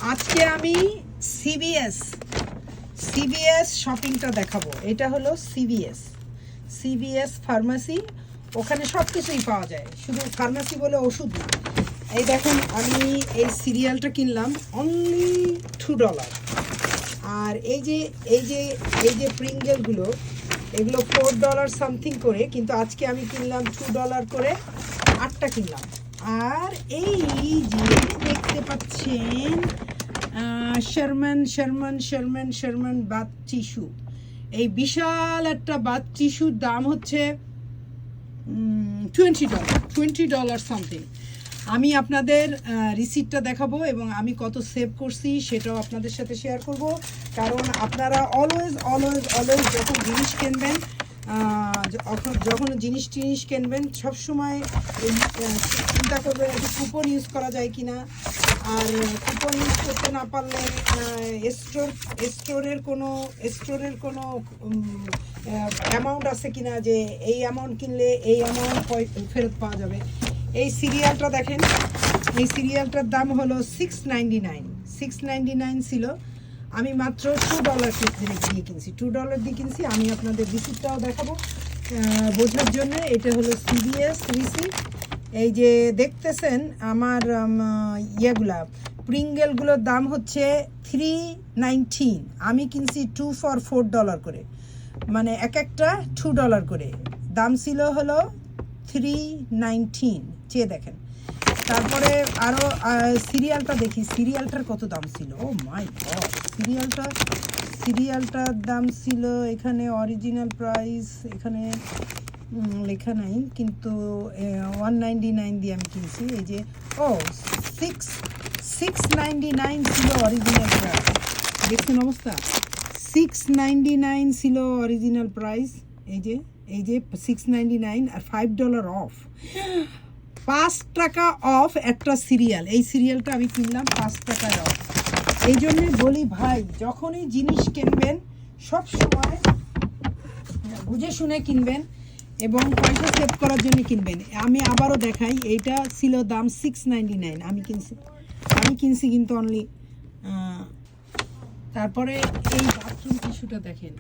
আজকে আমি সিবিএস শপিংটা দেখাবো। এটা হলো সিবিএস ফার্মাসি। ওখানে সব কিছুই পাওয়া যায়, শুধু ফার্মাসি বলে ওষুধ না। এই দেখেন, আমি এই সিরিয়ালটা কিনলাম অনলি $2। আর এই যে প্রিঙ্গেলগুলো, এগুলো $4 সামথিং করে, কিন্তু আজকে আমি কিনলাম $2 করে 8টা কিনলাম। আর এই যে দেখতে পাচ্ছেন শারমান বাথ টিস্যু, এই বিশাল একটা বাথ টিস্যুর দাম হচ্ছে $20 সামথিং। আমি আপনাদের রিসিপ্টটা দেখাবো এবং আমি কত সেভ করছি সেটাও আপনাদের সাথে শেয়ার করব। কারণ আপনারা অলওয়েজ যখন জিনিস কিনবেন, যখন জিনিস কিনবেন সবসময় চিন্তা করবেন একটু কুপন ইউজ করা যায় কিনা। আর কুপন ইউজ করতে না পারলে স্টোরের কোনো অ্যামাউন্ট আছে কিনা, যে এই অ্যামাউন্ট কিনলে এই অ্যামাউন্ট ফেরত পাওয়া যাবে। এই সিরিয়ালটা দেখেন, এই সিরিয়ালটার দাম হলো $6.99 ছিল। আমি মাত্র $2 দিয়ে কিনছি, $2 দিয়ে কিনছি। আমি আপনাদের রিসিপ্টটাও দেখাবো বোঝার জন্য। এটা হলো সিবিএস রিসিপ্ট। এই যে দেখতেছেন আমার ইয়েগুলা, প্রিঙ্গেলগুলোর দাম হচ্ছে $3.19। আমি কিনছি 2 for $4 করে, মানে একটা $2 করে। দাম ছিল হলো $3.19, চেয়ে দেখেন। তারপরে আরও সিরিয়ালটা দেখি, সিরিয়ালটার কত দাম ছিল। ও মাই গড, সিরিয়ালটার দাম ছিল, এখানে অরিজিনাল প্রাইস এখানে লেখা নাই, কিন্তু $199 দিয়ে আমি কিনছি। এই যে $6.99 ছিল অরিজিনাল প্রাইস। দেখছেন অবস্থা, $6.99 ছিল অরিজিনাল প্রাইস। এই যে $6.99 আর $5 অফ, $5 অফ একটা সিরিয়াল। এই সিরিয়ালটা আমি কিনলাম $5 অফ। এই জন্যে বলি ভাই, যখনই জিনিস কিনবেন সব সময় বুঝে শুনে কিনবেন এবং পয়সা সেভ করার জন্য কিনবেন। আমি আবারও দেখাই, এইটা ছিল দাম $6.99, আমি কিনছি কিন্তু অনলি। তারপরে এই বাথরুম টিস্যুটা দেখেন,